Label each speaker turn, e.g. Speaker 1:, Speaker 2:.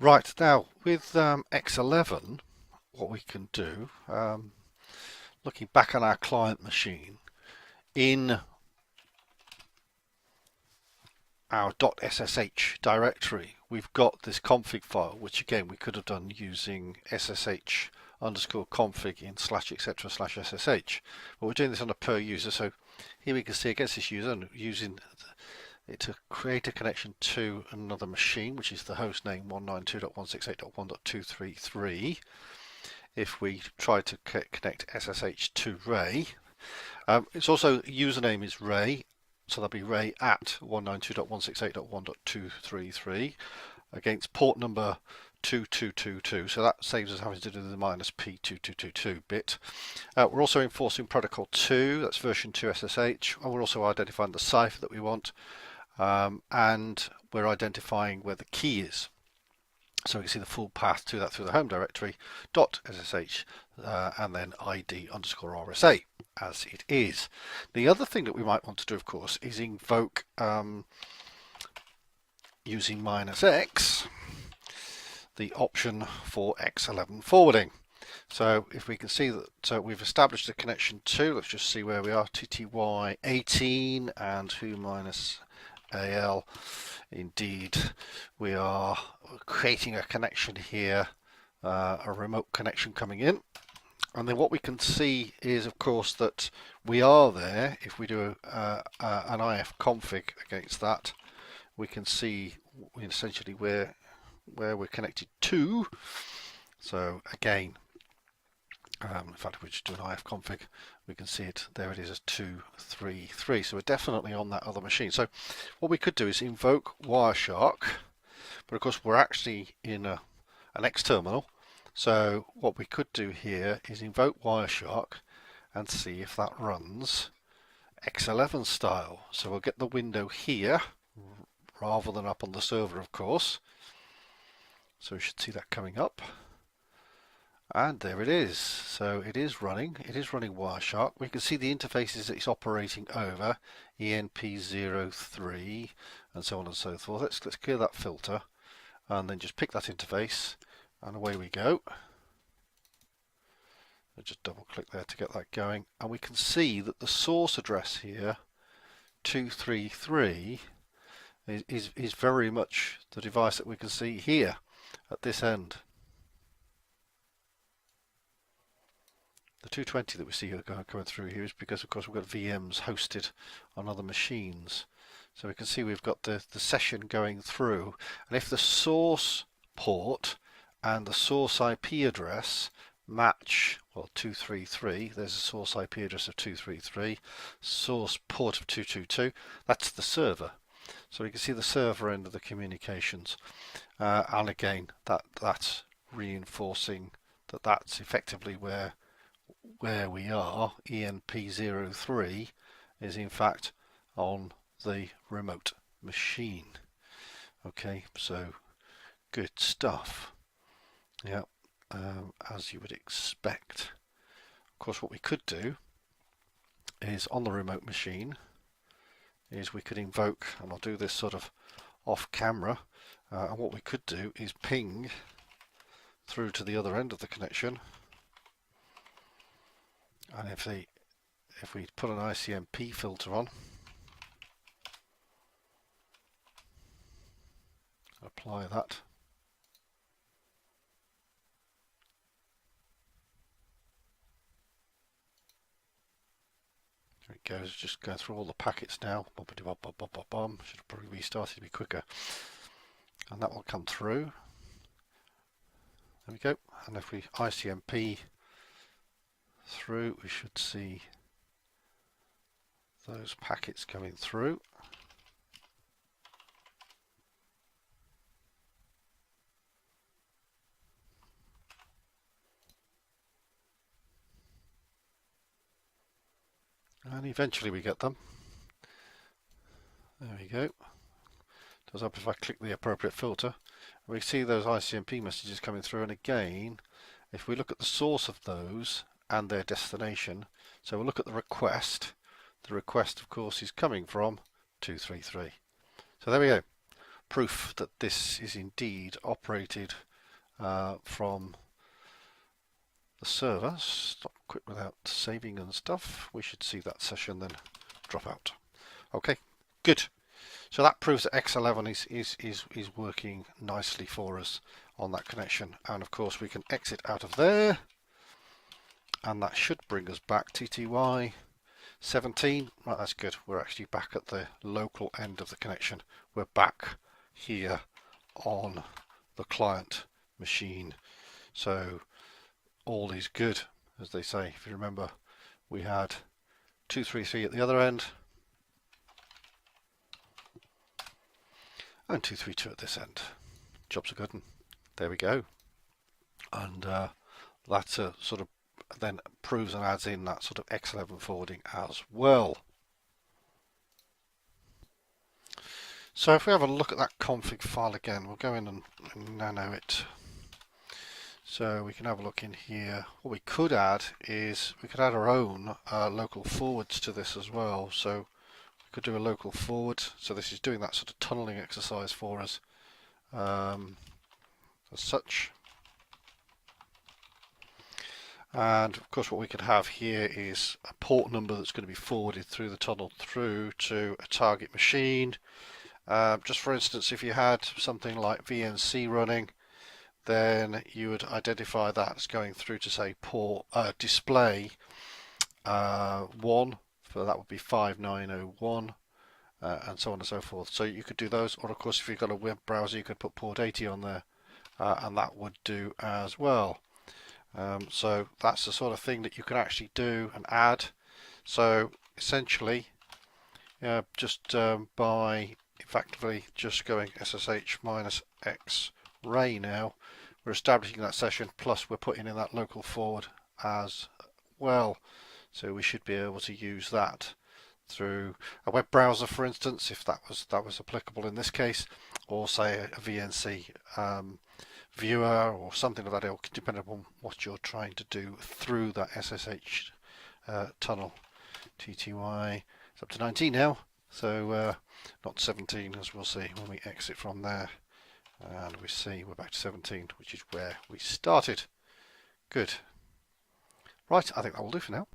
Speaker 1: Right, now with X11, what we can do, looking back on our client machine, in our .ssh directory, we've got this config file, which again we could have done using ssh underscore config in / etc / ssh, but we're doing this on a per user. So here we can see against this user using it to create a connection to another machine, which is the host name 192.168.1.233. If we try to connect SSH to wray, it's also username is wray, so that'll be wray at 192.168.1.233 against port number 2222. So that saves us having to do the -p2222 bit. We're also enforcing protocol 2, that's version 2 SSH, and we're also identifying the cipher that we want. And we're identifying where the key is. So we can see the full path to that through the home directory .ssh and then id_RSA as it is. The other thing that we might want to do, of course, is invoke using -x the option for X11 forwarding. So if we can see that we've established a connection to, let's just see where we are, TTY18 and who-AL. Indeed, we are creating a connection here, a remote connection coming in. And then what we can see is, of course, that we are there. If we do an IF config against that, we can see essentially where we're connected to. So again, in fact, if we just do an IF config, we can see it, there it is as 233. So we're definitely on that other machine. So what we could do is invoke Wireshark, but of course we're actually in an X terminal. So what we could do here is invoke Wireshark and see if that runs X11 style. So we'll get the window here rather than up on the server, of course. So we should see that coming up. And there it is. So it is running Wireshark. We can see the interfaces that it's operating over, ENP03 and so on and so forth. Let's clear that filter and then just pick that interface and away we go. I'll just double click there to get that going, and we can see that the source address here 233 is very much the device that we can see here at this end. The 220 that we see here coming through here is because, of course, we've got VMs hosted on other machines. So we can see we've got the session going through, and if the source port and the source IP address match, well, 233, there's a source IP address of 233, source port of 222, that's the server. So we can see the server end of the communications, and again, that's reinforcing that that's effectively where we are. ENP03 is in fact on the remote machine. Okay, so good stuff. Yeah, as you would expect. Of course, what we could do is on the remote machine is we could invoke, and I'll do this sort of off camera, and what we could do is ping through to the other end of the connection. And if we put an ICMP filter on, apply that, there it goes, just going through all the packets now. Should have probably restarted to be quicker, and that will come through. There we go. And if we ICMP through, we should see those packets coming through. And eventually we get them. There we go. Does help if I click the appropriate filter. We see those ICMP messages coming through, and again, if we look at the source of those and their destination, so we'll look at the request. The request, of course, is coming from 233. So there we go. proof that this is indeed operated from the server. Stop quick without saving and stuff. We should see that session then drop out. Okay, good. So that proves that X11 is working nicely for us on that connection. And of course we can exit out of there, and that should bring us back TTY 17. Right, that's good. We're actually back at the local end of the connection. We're back here on the client machine. So all is good, as they say. If you remember, we had 233 at the other end and 232 at this end. Jobs are good, and there we go. And that sort of then proves and adds in that sort of X11 forwarding as well. So if we have a look at that config file again, we'll go in and nano it. So we can have a look in here. What we could add is we could add our own local forwards to this as well. So we could do a local forward. So this is doing that sort of tunneling exercise for us as such. And of course what we could have here is a port number that's going to be forwarded through the tunnel through to a target machine. Just for instance, if you had something like VNC running, then you would identify that as going through to, say, port display 1, so that would be 5901, and so on and so forth. So you could do those, or of course if you've got a web browser you could put port 80 on there, and that would do as well. So that's the sort of thing that you can actually do and add. So essentially just by effectively just going SSH minus X wray now, we're establishing that session, plus we're putting in that local forward as well. So we should be able to use that through a web browser, for instance, if that was applicable in this case, or say a VNC viewer or something of that ilk, depending on what you're trying to do through that SSH tunnel. TTY is up to 19 now, so not 17, as we'll see when we exit from there. And we see we're back to 17, which is where we started. Good. Right, I think that will do for now.